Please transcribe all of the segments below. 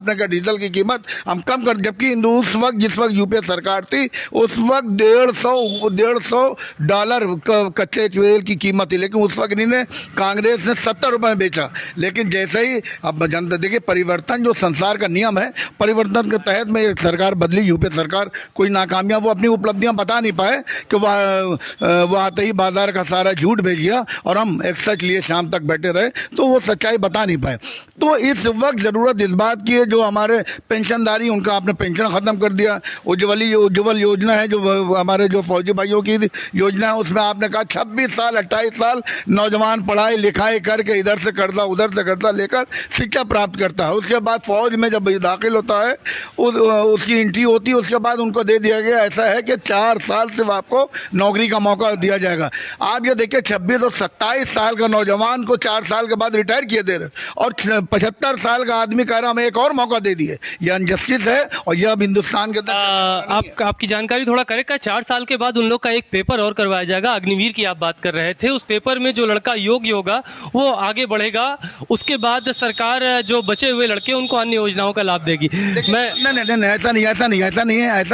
आपने कहा डीजल की कीमत हम कम कर, जबकि उस वक्त जिस वक्त यूपीए सरकार थी उस वक्त $150 कच्चे तेल की कीमत थी, लेकिन उस वक्त इन्होंने कांग्रेस ने 70 रुपए में बेचा। लेकिन जैसे ही अब जनता देखिए, परिवर्तन जो संसार का नियम है, परिवर्तन के तहत में सरकार बदली, यूपीए सरकार कोई नाकामयाब, वो अपनी उपलब्धियां बता नहीं पाए कि वह आते ही बाजार का सारा झूठ भेज गया और हम एक सच लिए शाम तक बैठे रहे, तो वो सच्चाई बता नहीं पाए। तो इस वक्त जरूरत इस बात की है, जो हमारे पेंशनधारी उनका आपने पेंशन खत्म कर दिया, उज्ज्वल योजना है जो हमारे जो फौजी भाइयों की योजना है, उसमें आपने कहा 26 साल 28 साल नौजवान पढ़ाई लिखाई करके इधर से कर्जा उधर से कर्जा लेकर शिक्षा प्राप्त करता है, उसके बाद फौज में जब दाखिल होता है उसकी एंट्री होती है, उसके बाद उनको दे दिया गया ऐसा है कि 4 साल से आपको नौकरी का मौका दिया जाएगा। आप ये देखिए 26 और 27 साल का नौजवान को 4 साल के बाद रिटायर किए दे रहे, और 75 साल का आदमी कह रहा हमें एक और मौका दे दिए। ये अनजस्टिस है और यह अब हिंदुस्तान के अंदर आपकी जानकारी थोड़ा करेक्ट है। 4 साल के बाद उन लोग का एक पेपर और करवाया जाएगा, अग्निवीर की आप बात कर रहे थे, उस पेपर में जो लड़का योग्य होगा वो आगे बढ़ेगा, उसके बाद सरकार जो बचे हुए लड़के उनको अन्य योजनाओं का लाभ देगी। नहीं, ऐसा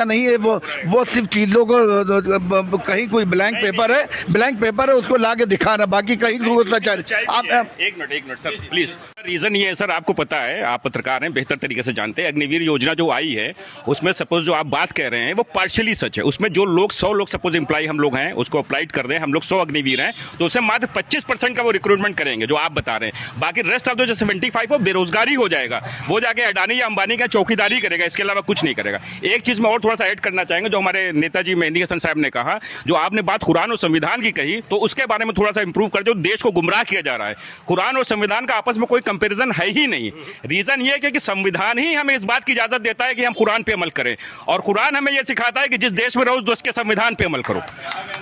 नहीं है। वो सिर्फ चीजों को कहीं कोई ब्लैंक पेपर है उसको लाके दिखा रहा, बाकी कहीं सच है। आप एक मिनट सर प्लीज। रीजन ये है सर, आपको पता है, आप पत्रकार हैं, बेहतर तरीके से जानते हैं, अग्निवीर योजना जो आई है उसमें सपोज जो आप बात कह रहे हैं वो पार्शियली सच है। उसमें जो लोग 100 लोग सपोज एम्प्लॉय हम लोग हैं उसको अप्लाइड कर रहे हैं, हम लोग 100 अग्निवीर हैं, तो उससे मात्र 25% का वो रिक्रूटमेंट करेंगे जो आप बता रहे हैं। बाकी रेस्ट ऑफ जो 75 वो बेरोजगारी हो जाएगा, वो जाके अडानी या अंबानी का चौकीदारी करेगा, इसके अलावा कुछ नहीं करेगा। एक चीज में और थोड़ा सा ऐड करना चाहेंगे, जो हमारे नेताजी मेहंदी हसन साहब ने कहा, जो आपने बात कुरान और संविधान की कही, तो उसके बारे में थोड़ा सा इंप्रूव कर, जो देश को गुमराह किया जा रहा है। कुरान और संविधान का आपस में कोई कंपैरिजन है ही नहीं। रीजन ये है कि संविधान ही हमें इस बात की इजाजत देता है कि हम कुरान पे अमल करें, और कुरान हमें यह सिखाता है कि जिस देश में रहो उस देश के संविधान पे अमल करो,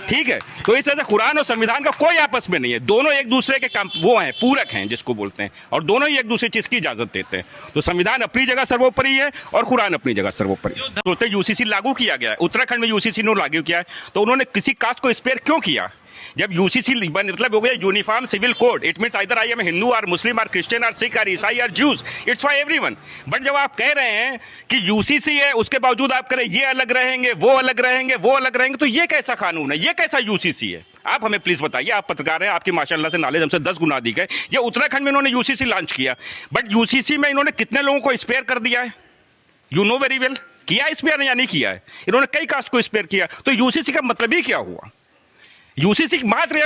ठीक है। तो इस वजह से कुरान और संविधान का कोई आपस में नहीं है, दोनों एक दूसरे के वो हैं, पूरक हैं जिसको बोलते हैं, और दोनों ही एक दूसरे चीज की इजाजत देते हैं। तो संविधान अपनी जगह सर्वोपरि है और कुरान अपनी जगह सर्वोपरि है। तो यूसीसी लागू किया गया है, उत्तराखंड में यूसीसी ने लागू किया है, तो उन्होंने किसी कास्ट को स्पेयर क्यों किया? जब यूसीसी मतलब हो गया uniform civil code, it means either I am Hindu और मुस्लिम और क्रिश्चियन और सिख और ईसाई और Jews, it's for everyone. But जब आप कह रहे हैं कि यूसीसी है, उसके बावजूद आप कह रहे हैं ये अलग रहेंगे, वो अलग रहेंगे, वो अलग रहेंगे, तो ये कैसा कानून है, ये कैसा यूसीसी है? आप हमें प्लीज बताइए, आप पत्रकार हैं, आपकी माशाल्लाह से नॉलेज हमसे 10 गुना अधिक है। ये उत्तराखंड में इन्होंने यूसीसी लॉन्च किया, बट यूसीसी में इन्होंने कितने लोगों को स्पेयर कर दिया है? यू नो वेरी वेल, किया स्पेयर या नहीं किया है? इन्होंने कई कास्ट को स्पेयर किया, तो यूसीसी का मतलब ही क्या हुआ? यूसीसी मात्र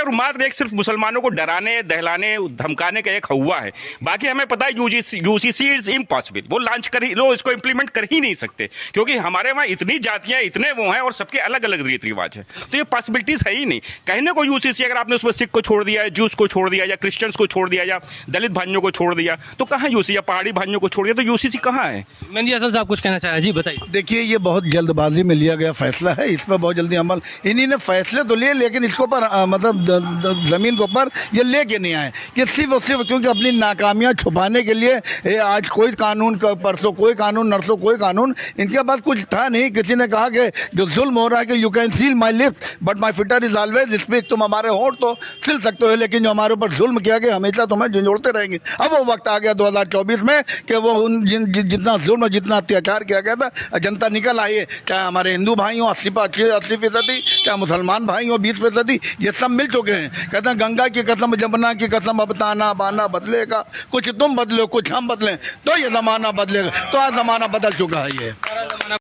एक सिर्फ मुसलमानों को डराने, दहलाने, धमकाने का एक हवा है। बाकी हमें पता है यूसीसी इज इम्पॉसिबल, वो लॉन्च कर ही, इसको इंप्लीमेंट कर ही नहीं सकते, क्योंकि हमारे वहाँ इतनी जातियां, इतने वो हैं, और सबके अलग अलग रीति रिवाज है, तो ये पॉसिबिलिटीज है ही नहीं। कहने को यूसीसी, अगर आपने उसमें सिख को छोड़ दिया, जूस को छोड़ दिया, या क्रिश्चियंस को छोड़ दिया, या दलित भाइयों को छोड़ दिया, तो कहाँ यूसीसी, या पहाड़ी भाइयों को छोड़ दिया, तो यूसीसी कहाँ है? मेहंदी हसन साहब कुछ कहना चाहे? जी बताइए। देखिए, ये बहुत जल्दबाजी में लिया गया फैसला है, इस पर बहुत जल्दी अमल, इन्हीं ने फैसले तो लिए, लेकिन इसके ऊपर मतलब जमीन के ऊपर ये लेके नहीं आए, कि सिर्फ क्योंकि अपनी नाकामियां छुपाने के लिए आज कोई कानून, परसों कोई कानून, नरसों कोई कानून, इनके पास कुछ था नहीं। किसी ने कहा कि जो जुल्म हो रहा है कि you can seal my lips but my fitter is always speak, तुम हमारे होंठ तो सिल सकते हो, लेकिन जो हमारे ऊपर जुल्म किया गया हमेशा तुम्हें झंझोड़ते रहेंगे। अब वो वक्त आ गया 2024 में कि वो जितना जुल्म, जितना अत्याचार किया गया था, जनता निकल आई है, चाहे हमारे हिंदू भाई हो 80%, चाहे मुसलमान भाई हो 20%, ये सब मिल चुके हैं। कहते हैं गंगा की कसम, जमुना की कसम, अब ताना बाना बदलेगा, कुछ तुम बदलो कुछ हम बदलें, तो ये जमाना बदलेगा। तो आज जमाना बदल चुका है ये।